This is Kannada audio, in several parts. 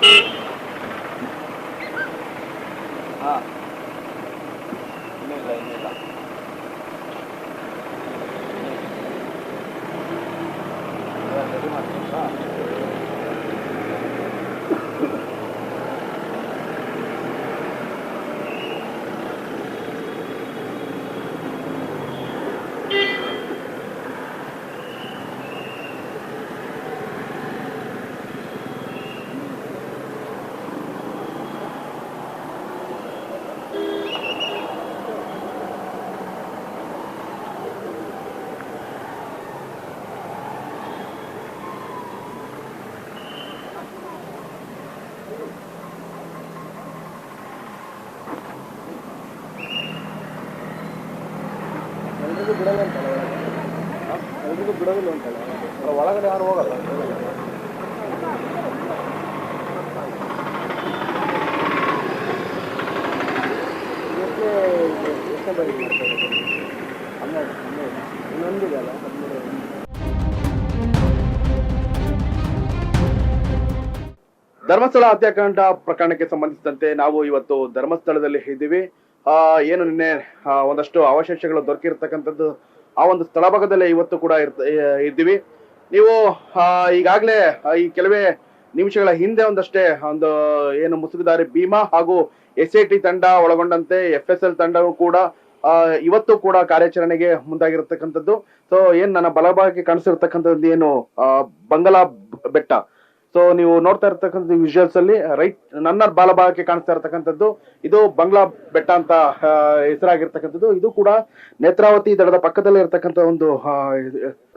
ಹಾ ಇನ್ನಿಲ್ಲ ಇನ್ನಿಲ್ಲ. ರೆಡಿ ಮಾಡ್ತೀರಾ? ಎಲ್ರಿಗೂ ಬಿಡಲ್ಲ ಅಂತಲ್ಲ ಒಳಗೆ, ಎಲ್ರಿಗೂ ಬಿಡೋದಿಲ್ಲ ಅಂತಲ್ಲ ಒಳಗಡೆ ಯಾರು ಹೋಗಲ್ಲ. ಎಷ್ಟೇ ಬರೀ ಮಾಡ್ತಾರೆ 12 ಇನ್ನೊಂದಿದೆ ಅಲ್ಲ 13. ಧರ್ಮಸ್ಥಳ ಹತ್ಯಾಕಾಂಡ ಪ್ರಕರಣಕ್ಕೆ ಸಂಬಂಧಿಸಿದಂತೆ ನಾವು ಇವತ್ತು ಧರ್ಮಸ್ಥಳದಲ್ಲಿ ಇದ್ದೀವಿ. ಏನು ನಿನ್ನೆ ಒಂದಷ್ಟು ಅವಶೇಷಗಳು ದೊರಕಿರ್ತಕ್ಕಂಥದ್ದು ಆ ಒಂದು ಸ್ಥಳ ಭಾಗದಲ್ಲೇ ಇವತ್ತು ಕೂಡ ಇದ್ದೀವಿ. ನೀವು ಈಗಾಗಲೇ ಈ ಕೆಲವೇ ನಿಮಿಷಗಳ ಹಿಂದೆ ಒಂದಷ್ಟೇ ಒಂದು ಏನು ಮುಸುಗುದಾರಿ ಭೀಮಾ ಹಾಗೂ SIT ತಂಡ ಒಳಗೊಂಡಂತೆ FSL ತಂಡವು ಕೂಡ ಇವತ್ತು ಕೂಡ ಕಾರ್ಯಾಚರಣೆಗೆ ಮುಂದಾಗಿರ್ತಕ್ಕಂಥದ್ದು. ಸೊ ಏನ್ ನನ್ನ ಬಲಭಾಗಕ್ಕೆ ಕಾಣಿಸಿರ್ತಕ್ಕಂಥದ್ದು ಏನು ಬಂಗಲಾ ಬೆಟ್ಟ, ಸೊ ನೀವು ನೋಡ್ತಾ ಇರ್ತಕ್ಕಂಥ ವಿಜುವಲ್ಸ್ ಅಲ್ಲಿ ರೈಟ್ ನನ್ನ ಬಾಲಭಾಗಕ್ಕೆ ಕಾಣಿಸ್ತಾ ಇರ್ತಕ್ಕಂಥದ್ದು ಇದು ಬಂಗ್ಲಾ ಬೆಟ್ಟ ಅಂತ ಹೆಸರಾಗಿರ್ತಕ್ಕಂಥದ್ದು. ಇದು ಕೂಡ ನೇತ್ರಾವತಿ ದಡದ ಪಕ್ಕದಲ್ಲಿ ಇರ್ತಕ್ಕಂಥ ಒಂದು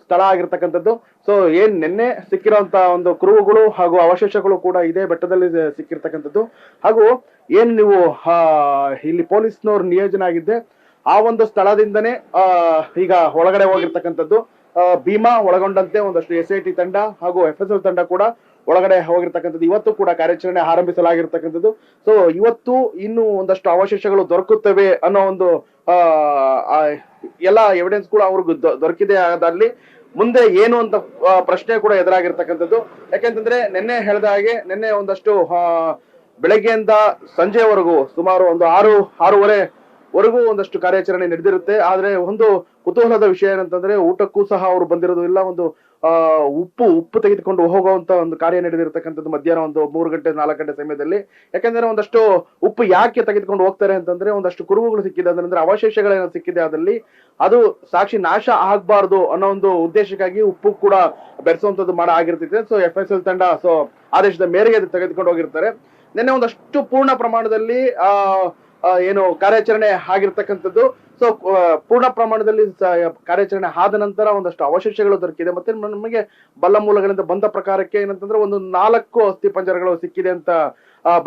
ಸ್ಥಳ ಆಗಿರ್ತಕ್ಕಂಥದ್ದು. ಸೊ ಏನ್ ನಿನ್ನೆ ಸಿಕ್ಕಿರೋಂತ ಒಂದು ಕುರುಹುಗಳು ಹಾಗೂ ಅವಶೇಷಗಳು ಕೂಡ ಇದೇ ಬೆಟ್ಟದಲ್ಲಿ ಸಿಕ್ಕಿರ್ತಕ್ಕಂಥದ್ದು. ಹಾಗೂ ಏನ್ ನೀವು ಇಲ್ಲಿ ಪೊಲೀಸ್ನವ್ರು ನಿಯೋಜನೆ ಆಗಿದ್ದೆ ಆ ಒಂದು ಸ್ಥಳದಿಂದನೇ ಈಗ ಒಳಗಡೆ ಹೋಗಿರ್ತಕ್ಕಂಥದ್ದು. ಭೀಮಾ ಒಳಗೊಂಡಂತೆ ಒಂದಷ್ಟು SIT ತಂಡ ಹಾಗೂ FSL ತಂಡ ಕೂಡ ಒಳಗಡೆ ಹೋಗಿರ್ತಕ್ಕಂಥದ್ದು. ಇವತ್ತು ಕೂಡ ಕಾರ್ಯಾಚರಣೆ ಆರಂಭಿಸಲಾಗಿರ್ತಕ್ಕಂಥದ್ದು. ಸೊ ಇವತ್ತು ಇನ್ನು ಒಂದಷ್ಟು ಅವಶೇಷಗಳು ದೊರಕುತ್ತವೆ ಅನ್ನೋ ಒಂದು ಎಲ್ಲ ಎವಿಡೆನ್ಸ್ ಕೂಡ ಅವ್ರಿಗೆ ದೊರಕಿದೆ. ಅದಲ್ಲಿ ಮುಂದೆ ಏನು ಅಂತ ಪ್ರಶ್ನೆ ಕೂಡ ಎದುರಾಗಿರ್ತಕ್ಕಂಥದ್ದು. ಯಾಕೆಂತಂದ್ರೆ ನಿನ್ನೆ ಹೇಳಿದ ಹಾಗೆ ನಿನ್ನೆ ಒಂದಷ್ಟು ಬೆಳಗ್ಗೆಯಿಂದ ಸಂಜೆವರೆಗೂ ಸುಮಾರು ಒಂದು 6:30ವರೆಗೂ ಒಂದಷ್ಟು ಕಾರ್ಯಾಚರಣೆ ನಡೆದಿರುತ್ತೆ. ಆದ್ರೆ ಒಂದು ಕುತೂಹಲದ ವಿಷಯ ಏನಂತಂದ್ರೆ ಊಟಕ್ಕೂ ಸಹ ಅವರು ಬಂದಿರೋದು ಇಲ್ಲ. ಒಂದು ಉಪ್ಪು ತೆಗೆದುಕೊಂಡು ಹೋಗುವಂತ ಒಂದು ಕಾರ್ಯ ನಡೆದಿರ್ತಕ್ಕಂಥದ್ದು ಮಧ್ಯಾಹ್ನ ಒಂದು 3 ಗಂಟೆ 4 ಗಂಟೆ ಸಮಯದಲ್ಲಿ. ಯಾಕಂದ್ರೆ ಒಂದಷ್ಟು ಉಪ್ಪು ಯಾಕೆ ತೆಗೆದುಕೊಂಡು ಹೋಗ್ತಾರೆ ಅಂತಂದ್ರೆ ಒಂದಷ್ಟು ಕುರುಹುಗಳು ಸಿಕ್ಕಿದೆ, ಅಂದ್ರೆ ಅವಶೇಷಗಳೇನೋ ಸಿಕ್ಕಿದೆ, ಅದಲ್ಲಿ ಅದು ಸಾಕ್ಷಿ ನಾಶ ಆಗ್ಬಾರ್ದು ಅನ್ನೋ ಒಂದು ಉದ್ದೇಶಕ್ಕಾಗಿ ಉಪ್ಪು ಕೂಡ ಬೆರೆಸುವಂತದ್ದು ಆಗಿರ್ತೈತೆ. ಸೊ FSL ತಂಡ ಸೊ ಆದೇಶದ ಮೇರೆಗೆ ಅದು ತೆಗೆದುಕೊಂಡು ಹೋಗಿರ್ತಾರೆ. ನಿನ್ನೆ ಒಂದಷ್ಟು ಪೂರ್ಣ ಪ್ರಮಾಣದಲ್ಲಿ ಏನು ಕಾರ್ಯಾಚರಣೆ ಆಗಿರ್ತಕ್ಕಂಥದ್ದು. ಸೊ ಪೂರ್ಣ ಪ್ರಮಾಣದಲ್ಲಿ ಕಾರ್ಯಾಚರಣೆ ಆದ ನಂತರ ಒಂದಷ್ಟು ಅವಶೇಷಗಳು ದೊರಕಿದೆ. ಮತ್ತೆ ನಮಗೆ ಬಲ್ಲ ಮೂಲಗಳಿಂದ ಬಂದ ಪ್ರಕಾರಕ್ಕೆ ಏನಂತಂದ್ರೆ ಒಂದು 4 ಅಸ್ಥಿ ಪಂಜರಗಳು ಸಿಕ್ಕಿದೆ ಅಂತ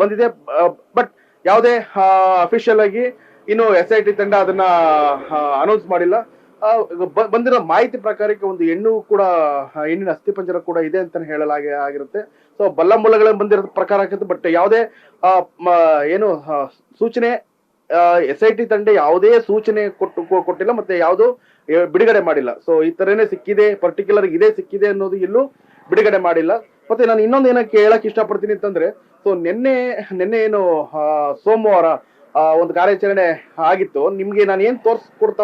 ಬಂದಿದೆ. ಬಟ್ ಯಾವುದೇ ಅಫಿಷಿಯಲ್ ಆಗಿ ಇನ್ನು SIT ತಂಡ ಅದನ್ನ ಅನೌನ್ಸ್ ಮಾಡಿಲ್ಲ. ಬಂದಿರೋ ಮಾಹಿತಿ ಪ್ರಕಾರಕ್ಕೆ ಒಂದು ಹೆಣ್ಣಿನ ಅಸ್ಥಿ ಪಂಜರ ಕೂಡ ಇದೆ ಅಂತ ಆಗಿರುತ್ತೆ. ಸೊ ಬಲ್ಲ ಮೂಲಗಳಿಂದ ಬಂದಿರೋ ಪ್ರಕಾರ. ಬಟ್ ಯಾವುದೇ ಏನು ಸೂಚನೆ SIT ತಂಡ ಯಾವುದೇ ಸೂಚನೆ ಕೊಟ್ಟಿಲ್ಲ, ಮತ್ತೆ ಯಾವುದು ಬಿಡುಗಡೆ ಮಾಡಿಲ್ಲ. ಸೊ ಈ ತರನೇ ಸಿಕ್ಕಿದೆ, ಪರ್ಟಿಕ್ಯುಲರ್ ಇದೇ ಸಿಕ್ಕಿದೆ ಅನ್ನೋದು ಎಲ್ಲೂ ಬಿಡುಗಡೆ ಮಾಡಿಲ್ಲ. ಮತ್ತೆ ನಾನು ಇನ್ನೊಂದು ಏನಕ್ಕೆ ಹೇಳಕ್ ಇಷ್ಟಪಡ್ತೀನಿ ಅಂತಂದ್ರೆ, ಸೊ ನಿನ್ನೆ ಏನು ಸೋಮವಾರ ಒಂದು ಕಾರ್ಯಾಚರಣೆ ಆಗಿತ್ತು. ನಿಮ್ಗೆ ನಾನು ಏನ್ ತೋರ್ಸ್ಕೊಡ್ತಾ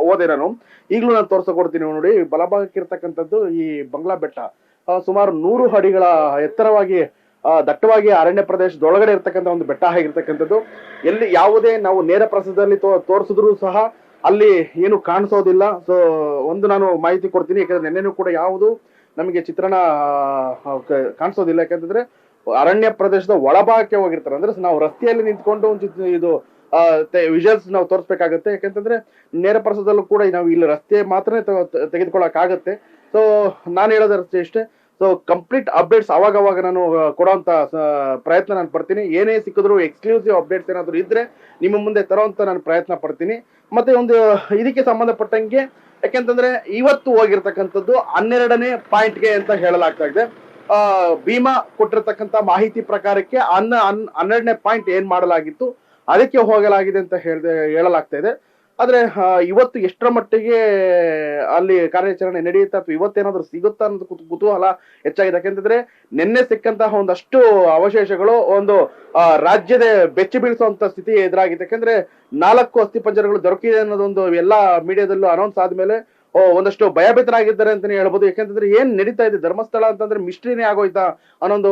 ಹೋದೆ, ನಾನು ಈಗಲೂ ನಾನು ತೋರ್ಸಕೊಡ್ತೀನಿ ನೋಡಿ. ಬಲಭಾಗಕ್ಕೆ ಇರ್ತಕ್ಕಂಥದ್ದು ಈ ಬಂಗ್ಲಾ ಬೆಟ್ಟ ಸುಮಾರು 100 ಅಡಿಗಳ ಎತ್ತರವಾಗಿ ದಟ್ಟವಾಗಿ ಅರಣ್ಯ ಪ್ರದೇಶದೊಳಗಡೆ ಇರ್ತಕ್ಕಂಥ ಒಂದು ಬೆಟ್ಟ ಆಗಿರ್ತಕ್ಕಂಥದ್ದು. ಎಲ್ಲಿ ಯಾವುದೇ ನಾವು ನೇರ ಪ್ರಸಾದದಲ್ಲಿ ತೋರಿಸಿದ್ರು ಸಹ ಅಲ್ಲಿ ಏನು ಕಾಣಿಸೋದಿಲ್ಲ. ಸೊ ಒಂದು ನಾನು ಮಾಹಿತಿ ಕೊಡ್ತೀನಿ, ಯಾಕಂದ್ರೆ ನೆನ್ನೆನೂ ಕೂಡ ಯಾವುದು ನಮಗೆ ಚಿತ್ರಣ ಕಾಣಿಸೋದಿಲ್ಲ. ಯಾಕಂತಂದ್ರೆ ಅರಣ್ಯ ಪ್ರದೇಶದ ಒಳಭಾಗಕ್ಕೆ ಹೋಗಿರ್ತಾರೆ. ಅಂದ್ರೆ ನಾವು ರಸ್ತೆಯಲ್ಲಿ ನಿಂತ್ಕೊಂಡು ಇದು ವಿಜುವಲ್ಸ್ ನಾವು ತೋರಿಸ್ಬೇಕಾಗತ್ತೆ. ಯಾಕಂತಂದ್ರೆ ನೇರ ಪ್ರಸಾದಲ್ಲೂ ಕೂಡ ನಾವು ಇಲ್ಲಿ ರಸ್ತೆ ಮಾತ್ರ ತೆಗೆದುಕೊಳ್ಳಕ್ ಆಗತ್ತೆ. ಸೊ ನಾನು ಹೇಳೋದಷ್ಟೇ ಇಷ್ಟೇ. ಸೊ ಕಂಪ್ಲೀಟ್ ಅಪ್ಡೇಟ್ಸ್ ಅವಾಗ ನಾನು ಕೊಡುವಂತ ಪ್ರಯತ್ನ ನಾನು ಪಡ್ತೀನಿ. ಏನೇ ಸಿಕ್ಕಿದ್ರು ಎಕ್ಸ್ಕ್ಲೂಸಿವ್ ಅಪ್ಡೇಟ್ಸ್ ಏನಾದ್ರು ಇದ್ರೆ ನಿಮ್ಮ ಮುಂದೆ ತರುವಂತ ನಾನು ಪ್ರಯತ್ನ ಪಡ್ತೀನಿ. ಮತ್ತೆ ಒಂದು ಇದಕ್ಕೆ ಸಂಬಂಧಪಟ್ಟಂಗೆ ಯಾಕೆಂತಂದ್ರೆ ಇವತ್ತು ಹೋಗಿರ್ತಕ್ಕಂಥದ್ದು 12ನೇ ಪಾಯಿಂಟ್ಗೆ ಅಂತ ಹೇಳಲಾಗ್ತಾ ಇದೆ. ಭೀಮಾ ಕೊಟ್ಟಿರ್ತಕ್ಕಂಥ ಮಾಹಿತಿ ಪ್ರಕಾರಕ್ಕೆ 12ನೇ ಪಾಯಿಂಟ್ ಏನ್ ಮಾಡಲಾಗಿತ್ತು ಅದಕ್ಕೆ ಹೋಗಲಾಗಿದೆ ಅಂತ ಹೇಳಲಾಗ್ತಾ ಇದೆ. ಆದ್ರೆ ಇವತ್ತು ಎಷ್ಟರ ಮಟ್ಟಿಗೆ ಅಲ್ಲಿ ಕಾರ್ಯಾಚರಣೆ ನಡೆಯುತ್ತೆ ಅಥವಾ ಇವತ್ತೇನಾದ್ರೂ ಸಿಗುತ್ತಾ ಅನ್ನೋದು ಕುತೂಹಲ ಹೆಚ್ಚಾಗಿದೆ. ಯಾಕೆಂತಂದ್ರೆ ನಿನ್ನೆ ಸಿಕ್ಕಂತಹ ಒಂದಷ್ಟು ಅವಶೇಷಗಳು ಒಂದು ರಾಜ್ಯದ ಬೆಚ್ಚಿ ಬೀಳಿಸುವಂತ ಸ್ಥಿತಿ ಎದುರಾಗಿದೆ. ಯಾಕಂದ್ರೆ 4 ಅಸ್ಥಿಪಂಜರಗಳು ದೊರಕಿದೆ ಅನ್ನೋದೊಂದು ಎಲ್ಲಾ ಮೀಡಿಯಾದಲ್ಲೂ ಅನೌನ್ಸ್ ಆದ್ಮೇಲೆ ಒಂದಷ್ಟು ಭಯಭೀತರಾಗಿದ್ದಾರೆ ಅಂತಾನೆ ಹೇಳ್ಬೋದು. ಯಾಕೆಂತಂದ್ರೆ ಏನ್ ನಡೀತಾ ಇದೆ ಧರ್ಮಸ್ಥಳ ಅಂತಂದ್ರೆ ಮಿಸ್ಟ್ರಿನೇ ಆಗೋಯ್ತಾ ಅನ್ನೊಂದು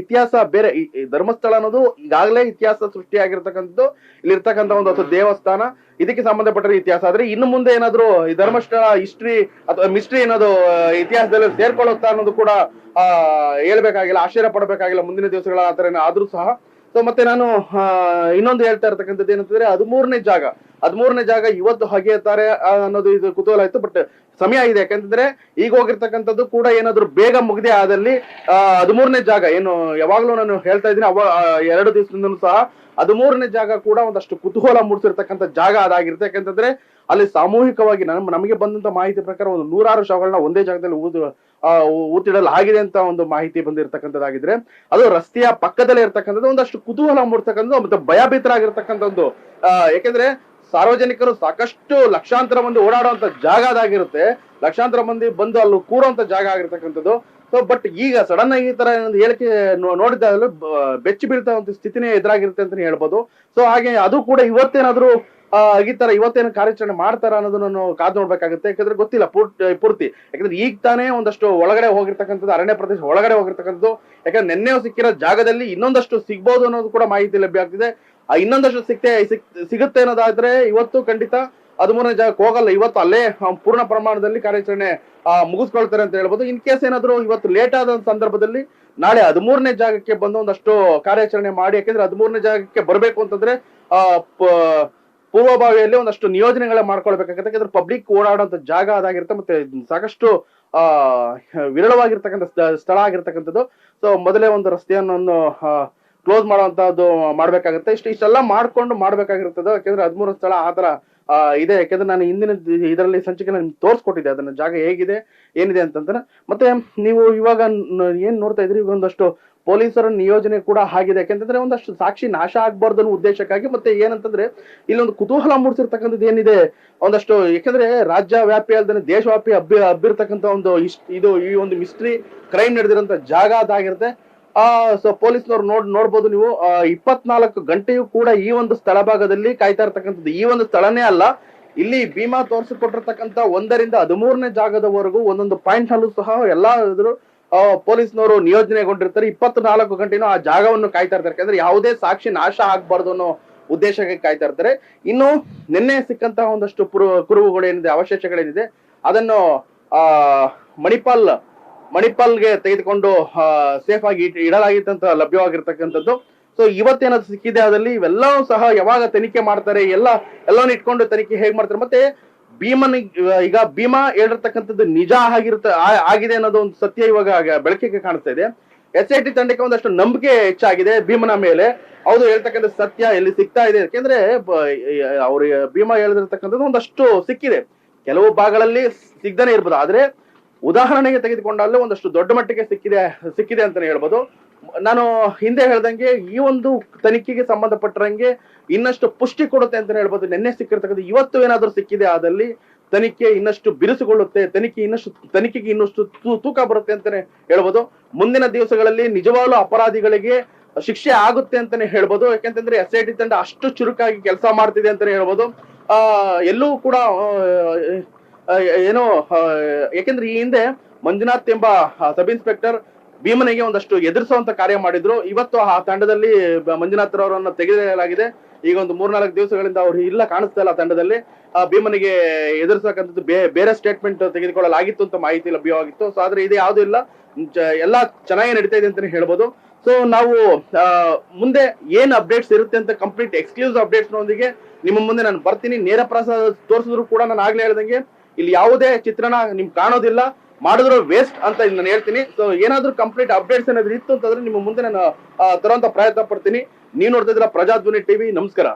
ಇತಿಹಾಸ ಬೇರೆ. ಧರ್ಮಸ್ಥಳ ಅನ್ನೋದು ಈಗಾಗಲೇ ಇತಿಹಾಸ ಸೃಷ್ಟಿಯಾಗಿರ್ತಕ್ಕಂಥದ್ದು, ಇಲ್ಲಿರ್ತಕ್ಕಂಥ ಒಂದು ದೇವಸ್ಥಾನ, ಇದಕ್ಕೆ ಸಂಬಂಧಪಟ್ಟ ಇತಿಹಾಸ. ಆದ್ರೆ ಇನ್ನು ಮುಂದೆ ಏನಾದ್ರು ಈ ಧರ್ಮಸ್ಥಳ ಹಿಸ್ಟ್ರಿ ಅಥವಾ ಮಿಸ್ಟ್ರಿ ಅನ್ನೋದು ಇತಿಹಾಸದಲ್ಲಿ ಸೇರ್ಕೊಳ್ಳುತ್ತಾ ಅನ್ನೋದು ಕೂಡ ಹೇಳ್ಬೇಕಾಗಿಲ್ಲ, ಆಶ್ಚರ್ಯ ಪಡಬೇಕಾಗಿಲ್ಲ ಮುಂದಿನ ದಿವಸಗಳ ಆತರ ಆದ್ರೂ ಸಹ. ಸೊ ಮತ್ತೆ ನಾನು ಇನ್ನೊಂದು ಹೇಳ್ತಾ ಇರ್ತಕ್ಕಂಥದ್ದು ಏನಂತಂದ್ರೆ 13ನೇ ಜಾಗ ಇವತ್ತು ಹಗೆಯುತ್ತಾರೆ ಅನ್ನೋದು ಇದು ಕುತೂಹಲ ಆಯ್ತು. ಬಟ್ ಸಮಯ ಇದೆ, ಯಾಕಂತಂದ್ರೆ ಈಗ ಹೋಗಿರ್ತಕ್ಕಂಥದ್ದು ಕೂಡ ಏನಾದ್ರು ಬೇಗ ಮುಗ್ದೆ ಆದಲ್ಲಿ 13ನೇ ಜಾಗ ಏನು ಯಾವಾಗ್ಲೂ ನಾನು ಹೇಳ್ತಾ ಇದ್ದೀನಿ 2 ದಿವಸದಿಂದಲೂ ಸಹ 13ನೇ ಜಾಗ ಕೂಡ ಒಂದಷ್ಟು ಕುತೂಹಲ ಮೂಡಿಸಿರ್ತಕ್ಕಂಥ ಜಾಗ ಅದಾಗಿರುತ್ತೆ. ಯಾಕಂತಂದ್ರೆ ಅಲ್ಲಿ ಸಾಮೂಹಿಕವಾಗಿ ನಮಗೆ ಬಂದಂತ ಮಾಹಿತಿ ಪ್ರಕಾರ ಒಂದು 106 ಶವಗಳನ್ನ ಒಂದೇ ಜಾಗದಲ್ಲಿ ಊತಿಡಲಾಗಿದೆ ಅಂತ ಒಂದು ಮಾಹಿತಿ ಬಂದಿರತಕ್ಕಂಥದ್ದಾಗಿದ್ರೆ, ಅದು ರಸ್ತೆಯ ಪಕ್ಕದಲ್ಲೇ ಇರ್ತಕ್ಕಂಥದ್ದು ಒಂದಷ್ಟು ಕುತೂಹಲ ಮೂಡ್ತಕ್ಕಂಥದ್ದು ಮತ್ತೆ ಭಯಭೀತರಾಗಿರ್ತಕ್ಕಂಥದ್ದು. ಯಾಕೆಂದ್ರೆ ಸಾರ್ವಜನಿಕರು ಸಾಕಷ್ಟು ಲಕ್ಷಾಂತರ ಮಂದಿ ಓಡಾಡುವಂತ ಜಾಗ ಅದಾಗಿರುತ್ತೆ, ಲಕ್ಷಾಂತರ ಮಂದಿ ಬಂದು ಅಲ್ಲಿ ಕೂರುವಂತ ಜಾಗ ಆಗಿರ್ತಕ್ಕಂಥದ್ದು. ಸೊ ಬಟ್ ಈಗ ಸಡನ್ ಆಗಿ ಈ ತರ ಹೇಳಿಕೆ ನೋಡಿದಾಗಲೂ ಬೆಚ್ಚಿ ಬೀಳ್ತಾ ಸ್ಥಿತಿನೇ ಎದುರಾಗಿರುತ್ತೆ ಅಂತ ಹೇಳ್ಬೋದು. ಸೊ ಹಾಗೆ ಅದು ಕೂಡ ಇವತ್ತೇನಾದ್ರೂ ಈ ತರ ಇವತ್ತೇನು ಕಾರ್ಯಾಚರಣೆ ಮಾಡ್ತಾರ ಅನ್ನೋದನ್ನು ಕಾದು ನೋಡ್ಬೇಕಾಗುತ್ತೆ. ಯಾಕಂದ್ರೆ ಗೊತ್ತಿಲ್ಲ ಪೂರ್ತಿ. ಯಾಕಂದ್ರೆ ಈಗ ತಾನೇ ಒಂದಷ್ಟು ಒಳಗಡೆ ಹೋಗಿರ್ತಕ್ಕಂಥದ್ದು, ಅರಣ್ಯ ಪ್ರದೇಶ ಒಳಗಡೆ ಹೋಗಿರ್ತಕ್ಕಂಥದ್ದು. ಯಾಕಂದ್ರೆ ನಿನ್ನೆ ಸಿಕ್ಕಿರೋ ಜಾಗದಲ್ಲಿ ಇನ್ನೊಂದಷ್ಟು ಸಿಗ್ಬೋದು ಅನ್ನೋದು ಕೂಡ ಮಾಹಿತಿ ಲಭ್ಯ ಆಗ್ತಿದೆ. ಇನ್ನೊಂದಷ್ಟು ಸಿಗುತ್ತೆ ಅನ್ನೋದಾದ್ರೆ ಇವತ್ತು ಖಂಡಿತ 13ನೇ ಜಾಗಕ್ಕೆ ಹೋಗಲ್ಲ, ಇವತ್ತು ಅಲ್ಲೇ ಪೂರ್ಣ ಪ್ರಮಾಣದಲ್ಲಿ ಕಾರ್ಯಾಚರಣೆ ಮುಗಿಸ್ಕೊಳ್ತಾರೆ ಅಂತ ಹೇಳ್ಬೋದು. ಇನ್ ಕೇಸ್ ಏನಾದ್ರು ಇವತ್ತು ಲೇಟ್ ಆದ ಸಂದರ್ಭದಲ್ಲಿ ನಾಳೆ 13ನೇ ಜಾಗಕ್ಕೆ ಬಂದು ಒಂದಷ್ಟು ಕಾರ್ಯಾಚರಣೆ ಮಾಡಿ, ಯಾಕೆಂದ್ರೆ 13ನೇ ಜಾಗಕ್ಕೆ ಬರ್ಬೇಕು ಅಂತಂದ್ರೆ ಪೂರ್ವಭಾವಿಯಲ್ಲಿ ಒಂದಷ್ಟು ನಿಯೋಜನೆಗಳ ಮಾಡ್ಕೊಳ್ಬೇಕಾಗತ್ತೆ. ಯಾಕಂದ್ರೆ ಪಬ್ಲಿಕ್ ಓಡಾಡುವಂತ ಜಾಗ ಅದಾಗಿರುತ್ತೆ, ಮತ್ತೆ ಸಾಕಷ್ಟು ವಿರಳವಾಗಿರ್ತಕ್ಕಂಥ ಸ್ಥಳ ಆಗಿರ್ತಕ್ಕಂಥದ್ದು. ಸೊ ಮೊದಲೇ ಒಂದು ರಸ್ತೆಯನ್ನು ಕ್ಲೋಸ್ ಮಾಡುವಂತಹದ್ದು ಮಾಡ್ಬೇಕಾಗುತ್ತೆ. ಇಷ್ಟೆಲ್ಲ ಮಾಡ್ಬೇಕಾಗಿರ್ತದೆ. ಯಾಕಂದ್ರೆ 13 ಸ್ಥಳ ಆತರ ಇದೆ. ಯಾಕಂದ್ರೆ ನಾನು ಹಿಂದಿನ ಇದರಲ್ಲಿ ಸಂಚಿಕೆ ತೋರಿಸ್ಕೊಟ್ಟಿದ್ದೆ ಅದನ್ನ ಜಾಗ ಹೇಗಿದೆ ಏನಿದೆ ಅಂತಂದ್ರೆ. ಮತ್ತೆ ನೀವು ಇವಾಗ ಏನ್ ನೋಡ್ತಾ ಇದ್ರಿ, ಒಂದಷ್ಟು ಪೊಲೀಸರ ನಿಯೋಜನೆ ಕೂಡ ಆಗಿದೆ. ಯಾಕೆಂತಂದ್ರೆ ಒಂದಷ್ಟು ಸಾಕ್ಷಿ ನಾಶ ಆಗ್ಬಾರ್ದು ಅನ್ನೋ ಉದ್ದೇಶಕ್ಕಾಗಿ. ಮತ್ತೆ ಏನಂತಂದ್ರೆ ಇಲ್ಲೊಂದು ಕುತೂಹಲ ಮೂಡಿಸಿರ್ತಕ್ಕಂಥದ್ದು ಏನಿದೆ ಒಂದಷ್ಟು, ಯಾಕಂದ್ರೆ ರಾಜ್ಯ ವ್ಯಾಪಿ ಅಲ್ದೇ ದೇಶವ್ಯಾಪಿ ಹಬ್ಬಿರ್ತಕ್ಕಂಥ ಇದು ಈ ಒಂದು ಮಿಸ್ಟ್ರಿ ಕ್ರೈಮ್ ನಡೆದಿರೋಂಥ ಜಾಗ ಅದಾಗಿರುತ್ತೆ. ಸೊ ಪೊಲೀಸ್ನವ್ರು ನೋಡ್ಬೋದು ನೀವು 24 ಗಂಟೆಯೂ ಕೂಡ ಈ ಒಂದು ಸ್ಥಳ ಭಾಗದಲ್ಲಿ ಕಾಯ್ತಾ ಇರ್ತಕ್ಕಂಥದ್ದು. ಈ ಒಂದು ಸ್ಥಳನೇ ಅಲ್ಲ, ಇಲ್ಲಿ ಭೀಮಾ ತೋರಿಸಿಕೊಟ್ಟಿರ್ತಕ್ಕಂಥ 1ರಿಂದ 13ನೇ ಜಾಗದವರೆಗೂ ಒಂದೊಂದು ಪಾಯಿಂಟ್ ನಲ್ಲೂ ಸಹ ಎಲ್ಲಾ ಪೊಲೀಸ್ನವರು ನಿಯೋಜನೆಗೊಂಡಿರ್ತಾರೆ. 24 ಗಂಟೆನೂ ಆ ಜಾಗವನ್ನು ಕಾಯ್ತಾ ಇರ್ತಾರೆ. ಯಾಕಂದ್ರೆ ಯಾವುದೇ ಸಾಕ್ಷಿ ನಾಶ ಆಗ್ಬಾರ್ದು ಅನ್ನೋ ಉದ್ದೇಶಕ್ಕೆ ಕಾಯ್ತಾ ಇರ್ತಾರೆ. ಇನ್ನು ನಿನ್ನೆ ಸಿಕ್ಕಂತಹ ಒಂದಷ್ಟು ಕುರುಹುಗಳೇನಿದೆ, ಅವಶೇಷಗಳೇನಿದೆ, ಅದನ್ನು ಮಣಿಪಾಲ್ಗೆ ತೆಗೆದುಕೊಂಡು ಸೇಫ್ ಆಗಿ ಇಡಲಾಗಿತ್ತಂತ ಲಭ್ಯವಾಗಿರ್ತಕ್ಕಂಥದ್ದು. ಸೊ ಇವತ್ತೇನಾದ್ರು ಸಿಕ್ಕಿದೆ ಅದಲ್ಲಿ ಇವೆಲ್ಲವೂ ಸಹ ಯಾವಾಗ ತನಿಖೆ ಮಾಡ್ತಾರೆ, ಎಲ್ಲವನ್ನು ಇಟ್ಕೊಂಡು ತನಿಖೆ ಹೇಗ್ ಮಾಡ್ತಾರೆ. ಮತ್ತೆ ಈಗ ಭೀಮಾ ಹೇಳಿರ್ತಕ್ಕಂಥದ್ದು ನಿಜ ಆಗಿದೆ ಅನ್ನೋದು ಒಂದು ಸತ್ಯ ಇವಾಗ ಬೆಳಕಿಗೆ ಕಾಣಿಸ್ತಾ ಇದೆ. SIT ತಂಡಕ್ಕೆ ಒಂದಷ್ಟು ನಂಬಿಕೆ ಹೆಚ್ಚಾಗಿದೆ ಭೀಮನ ಮೇಲೆ. ಹೌದು, ಹೇಳ್ತಕ್ಕಂಥ ಸತ್ಯ ಎಲ್ಲಿ ಸಿಗ್ತಾ ಇದೆ. ಯಾಕೆಂದ್ರೆ ಅವ್ರು ಭೀಮಾ ಹೇಳಿರ್ತಕ್ಕಂಥದ್ದು ಒಂದಷ್ಟು ಸಿಕ್ಕಿದೆ, ಕೆಲವು ಭಾಗಗಳಲ್ಲಿ ಸಿಗ್ದಾನೆ ಇರ್ಬೋದು. ಆದ್ರೆ ಉದಾಹರಣೆಗೆ ತೆಗೆದುಕೊಂಡಲ್ಲೇ ಒಂದಷ್ಟು ದೊಡ್ಡ ಮಟ್ಟಿಗೆ ಸಿಕ್ಕಿದೆ ಅಂತಾನೆ ಹೇಳ್ಬೋದು. ನಾನು ಹಿಂದೆ ಹೇಳ್ದಂಗೆ ಈ ಒಂದು ತನಿಖೆಗೆ ಸಂಬಂಧಪಟ್ಟರಂಗೆ ಇನ್ನಷ್ಟು ಪುಷ್ಟಿ ಕೊಡುತ್ತೆ ಅಂತಾನೆ ಹೇಳ್ಬೋದು. ನಿನ್ನೆ ಸಿಕ್ಕಿರ್ತಕ್ಕಂಥ ಇವತ್ತು ಏನಾದ್ರೂ ಸಿಕ್ಕಿದೆ ಆದಲ್ಲಿ ತನಿಖೆ ಇನ್ನಷ್ಟು ಬಿರುಸುಗೊಳ್ಳುತ್ತೆ, ತನಿಖೆಗೆ ಇನ್ನಷ್ಟು ತೂಕ ಬರುತ್ತೆ ಅಂತಾನೆ ಹೇಳ್ಬೋದು. ಮುಂದಿನ ದಿವಸಗಳಲ್ಲಿ ನಿಜವಾಗ್ಲೂ ಅಪರಾಧಿಗಳಿಗೆ ಶಿಕ್ಷೆ ಆಗುತ್ತೆ ಅಂತಾನೆ ಹೇಳ್ಬೋದು. ಯಾಕೆಂತಂದ್ರೆ SIT ತಂಡ ಅಷ್ಟು ಚುರುಕಾಗಿ ಕೆಲಸ ಮಾಡ್ತಿದೆ ಅಂತಾನೆ ಹೇಳ್ಬೋದು. ಎಲ್ಲೂ ಕೂಡ ಯಾಕೆಂದ್ರೆ ಈ ಹಿಂದೆ ಮಂಜುನಾಥ್ ಎಂಬ ಸಬ್ ಇನ್ಸ್ಪೆಕ್ಟರ್ ಭೀಮನಿಗೆ ಒಂದಷ್ಟು ಎದುರಿಸುವಂತ ಕಾರ್ಯ ಮಾಡಿದ್ರು. ಇವತ್ತು ಆ ತಂಡದಲ್ಲಿ ಮಂಜುನಾಥ್ ರವರನ್ನು ತೆಗೆಯಲಾಗಿದೆ. ಈಗ ಒಂದು 3-4 ದಿವಸಗಳಿಂದ ಅವ್ರು ಇಲ್ಲ ಕಾಣಿಸ್ತಾ ಇಲ್ಲ ತಂಡದಲ್ಲಿ. ಭೀಮನಿಗೆ ಎದುರಿಸತಕ್ಕಂಥದ್ದು ಬೇರೆ ಸ್ಟೇಟ್ಮೆಂಟ್ ತೆಗೆದುಕೊಳ್ಳಲಾಗಿತ್ತು ಅಂತ ಮಾಹಿತಿ ಲಭ್ಯವಾಗಿತ್ತು. ಸೊ ಆದ್ರೆ ಇದು ಯಾವ್ದು ಇಲ್ಲ, ಎಲ್ಲಾ ಚೆನ್ನಾಗಿ ನಡೀತಾ ಇದೆ ಅಂತಾನೆ ಹೇಳ್ಬೋದು. ಸೊ ನಾವು ಮುಂದೆ ಏನ್ ಅಪ್ಡೇಟ್ಸ್ ಇರುತ್ತೆ ಅಂತ ಕಂಪ್ಲೀಟ್ ಎಕ್ಸ್ಕ್ಲೂಸಿವ್ ಅಪ್ಡೇಟ್ಸ್ ನೊಂದಿಗೆ ನಿಮ್ಮ ಮುಂದೆ ನಾನು ಬರ್ತೀನಿ. ನೇರ ಪ್ರಸಾರ ತೋರಿಸಿದ್ರು ಕೂಡ ನಾನು ಆಗ್ಲೇ ಹೇಳ್ದಂಗೆ ಇಲ್ಲಿ ಯಾವುದೇ ಚಿತ್ರಣ ನಿಮ್ಗೆ ಕಾಣೋದಿಲ್ಲ, ಮಾಡಿದ್ರು ವೇಸ್ಟ್ ಅಂತ ನಾನು ಹೇಳ್ತೀನಿ. ಸೊ ಏನಾದ್ರೂ ಕಂಪ್ಲೀಟ್ ಅಪ್ಡೇಟ್ಸ್ ಏನಾದ್ರು ಇತ್ತು ಅಂತಂದ್ರೆ ನಿಮ್ಮ ಮುಂದೆ ನಾನು ತರುವಂತ ಪ್ರಯತ್ನ ಪಡ್ತೀನಿ. ನೀವು ನೋಡ್ತಾ ಇದ್ದೀರಾ ಪ್ರಜಾಧ್ವನಿ ಟಿವಿ. ನಮಸ್ಕಾರ.